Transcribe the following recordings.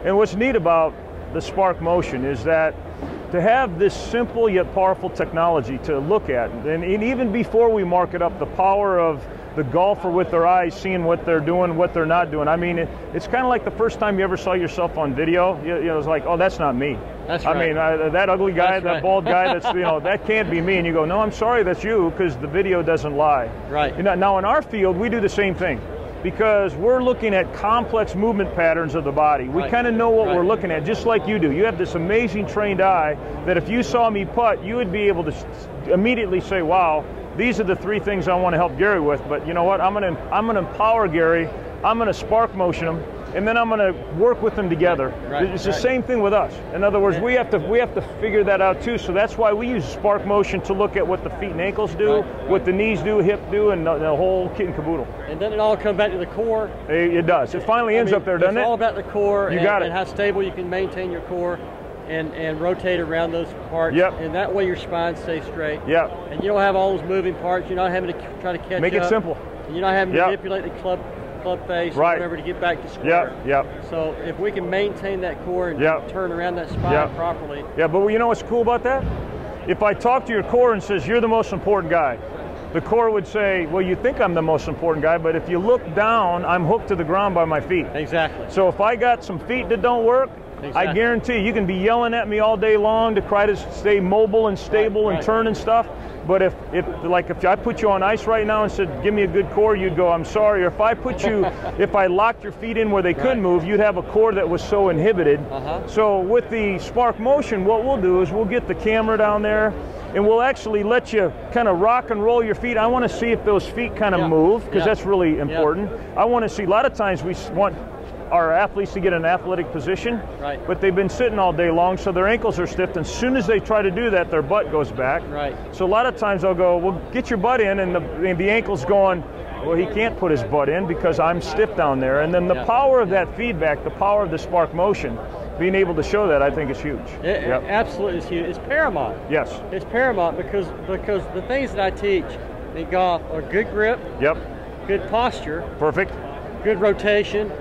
And what's neat about the Spark Motion is that to have this simple yet powerful technology to look at, and even before we mark it up, the power of the golfer with their eyes seeing what they're doing, what they're not doing. I mean, it's kind of like the first time you ever saw yourself on video. You know, it's like, oh, that's not me. That's right. I mean, that ugly guy, That's right. that bald guy, that's, you know, that can't be me. And you go, no, I'm sorry, that's you, because the video doesn't lie. Right. You know, now in our field, we do the same thing, because we're looking at complex movement patterns of the body. We kind of know what we're looking at, just like you do. You have this amazing trained eye that if you saw me putt, you would be able to immediately say, wow, these are the 3 things I want to help Gary with. But you know what? I'm gonna empower Gary. I'm gonna Spark Motion him, and then I'm gonna work with them together. It's the same thing with us. In other words, we have to figure that out too. So that's why we use Spark Motion to look at what the feet and ankles do, what the knees do, hip do, and the whole kit and caboodle. And then it all comes back to the core. It does. It finally ends up there, doesn't it? It's all about the core. You got it. And how stable you can maintain your core. And rotate around those parts, and that way your spine stays straight. And you don't have all those moving parts. You're not having to try to catch up. Make it simple. And you're not having to manipulate the club face or whatever to get back to square. So if we can maintain that core and turn around that spine properly. But you know what's cool about that? If I talk to your core and says, you're the most important guy, the core would say, well, you think I'm the most important guy, but if you look down, I'm hooked to the ground by my feet. Exactly. So if I got some feet that don't work, I guarantee you can be yelling at me all day long to try to stay mobile and stable and turn and stuff. But if I put you on ice right now and said, give me a good core, you'd go, I'm sorry. Or if I put you, if I locked your feet in where they couldn't move, you'd have a core that was so inhibited. So with the Spark Motion, what we'll do is we'll get the camera down there and we'll actually let you kind of rock and roll your feet. I want to see if those feet kind of move, because that's really important. I want to see, a lot of times we want our athletes to get an athletic position, but they've been sitting all day long, so their ankles are stiff, and as soon as they try to do that, their butt goes back. So a lot of times I'll go, well, get your butt in, and the ankle's going, well, he can't put his butt in because I'm stiff down there. And then the power of that feedback, the power of the Spark Motion, being able to show that, I think is huge. It absolutely is huge. It's paramount. Yes. It's paramount because the things that I teach in golf are good grip, good posture, perfect, good rotation,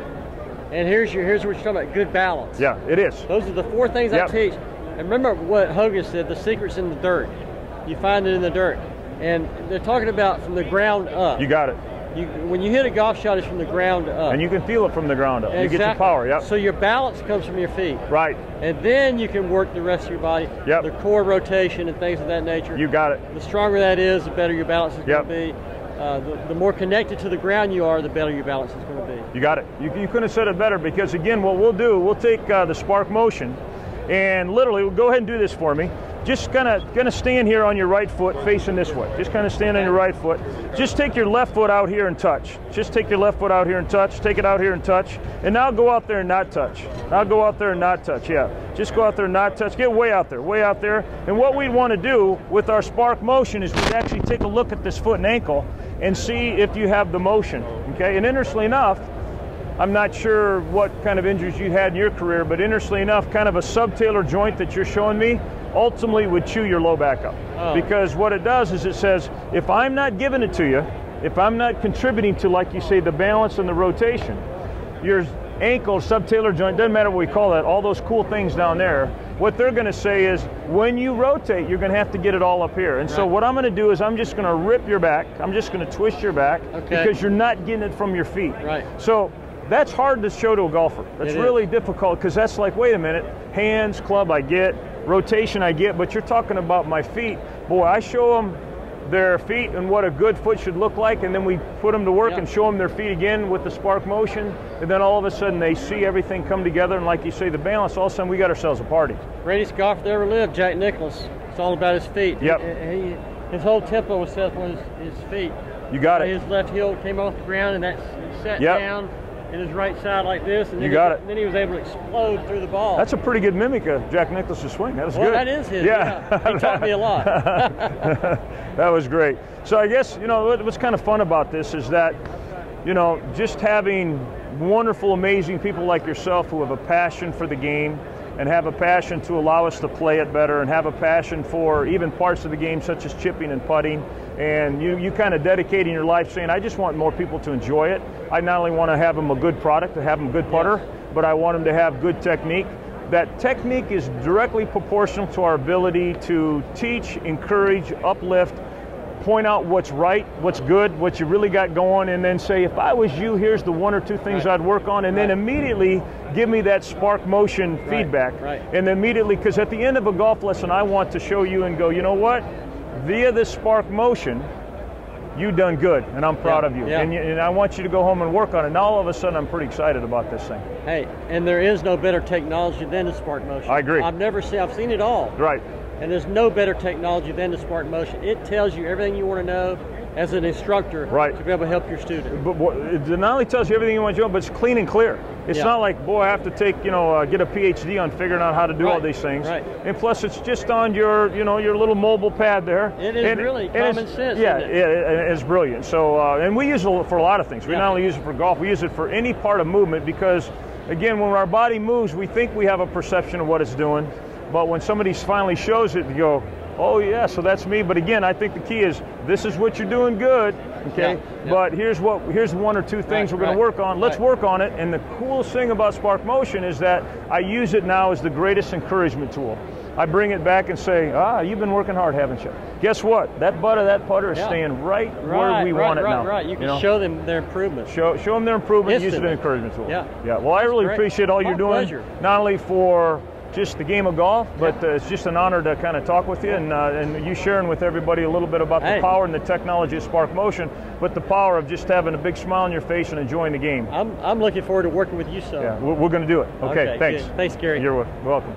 and here's what you're talking about, good balance. Yeah, it is. Those are the 4 things I teach. And remember what Hogan said, the secret's in the dirt. You find it in the dirt. And they're talking about from the ground up. You got it. When you hit a golf shot, it's from the ground up. And you can feel it from the ground up. Exactly. You get your power, So your balance comes from your feet. Right. And then you can work the rest of your body, the core rotation and things of that nature. You got it. The stronger that is, the better your balance is going to be. The more connected to the ground you are, the better your balance is going to be. You got it. You couldn't have said it better, because again, what we'll do, we'll take the Spark Motion, and literally, go ahead and do this for me. Just gonna stand here on your right foot, facing this way. Just kind of stand on your right foot. Just take your left foot out here and touch. Just take your left foot out here and touch. Take it out here and touch. And now go out there and not touch. Now go out there and not touch. Just go out there and not touch. Get way out there, way out there. And what we'd want to do with our Spark Motion is we'd actually take a look at this foot and ankle and see if you have the motion. Okay. And interestingly enough, I'm not sure what kind of injuries you had in your career, but interestingly enough, kind of a subtalar joint that you're showing me ultimately would chew your low back up. Because what it does is it says, if I'm not giving it to you, if I'm not contributing to, like you say, the balance and the rotation, your ankle, subtalar joint, doesn't matter what we call that, all those cool things down there, what they're going to say is, when you rotate, you're going to have to get it all up here. And so what I'm going to do is I'm just going to rip your back, I'm just going to twist your back, because you're not getting it from your feet. So that's hard to show to a golfer. That's really difficult, because that's like, wait a minute, hands, club I get, rotation I get, but you're talking about my feet. Boy, I show them their feet and what a good foot should look like, and then we put them to work and show them their feet again with the Spark Motion, and then all of a sudden they see everything come together, and like you say, the balance, all of a sudden we got ourselves a party. Greatest golfer that ever lived, Jack Nicklaus. It's all about his feet. His whole tempo was set on his feet. You got it. His left heel came off the ground, and that sat down in his right side like this, and then he was able to explode through the ball. That's a pretty good mimic of Jack Nicklaus's swing. That was good. Well, that is his. He taught me a lot. That was great. So I guess, you know, what's kind of fun about this is that, you know, just having wonderful, amazing people like yourself who have a passion for the game and have a passion to allow us to play it better, and have a passion for even parts of the game such as chipping and putting, and you kind of dedicating your life saying, I just want more people to enjoy it. I not only want to have them a good product, to have them a good putter, but I want them to have good technique. That technique is directly proportional to our ability to teach, encourage, uplift, point out what's right, what's good, what you really got going, and then say, if I was you, here's the 1 or 2 things I'd work on, and then immediately give me that spark motion feedback. And then immediately, because at the end of a golf lesson, I want to show you and go, you know what? Via this spark motion, you done good, and I'm proud of you. And I want you to go home and work on it. Now all of a sudden I'm pretty excited about this thing. Hey, and there is no better technology than the spark motion. I agree. I've seen it all. Right. And there's no better technology than the spark motion. It tells you everything you want to know as an instructor to be able to help your student. But it not only tells you everything you want to know, but it's clean and clear. It's not like, boy, I have to take, get a PhD on figuring out how to do all these things. And plus, it's just on your, your little mobile pad there. It is really common sense. Yeah, it's brilliant. So, and we use it for a lot of things. We not only use it for golf, we use it for any part of movement because, again, when our body moves, we think we have a perception of what it's doing. But when somebody finally shows it, you go, oh yeah, so that's me. But again, I think the key is this is what you're doing good, okay? But here's 1 or 2 things we're going to work on. Let's work on it. And the coolest thing about spark motion is that I use it now as the greatest encouragement tool. I bring it back and say, you've been working hard, haven't you? Guess what? That butt of that putter is staying right where we want it now. You can show them their improvement. Show them their improvement. Use it as an encouragement tool. Yeah. Well, I really appreciate all you're doing. Not only for just the game of golf, but it's just an honor to kind of talk with you and you sharing with everybody a little bit about the power and the technology of spark motion, but the power of just having a big smile on your face and enjoying the game. I'm looking forward to working with you, so. Yeah, we're going to do it. Okay, thanks. Good. Thanks, Gary. You're welcome.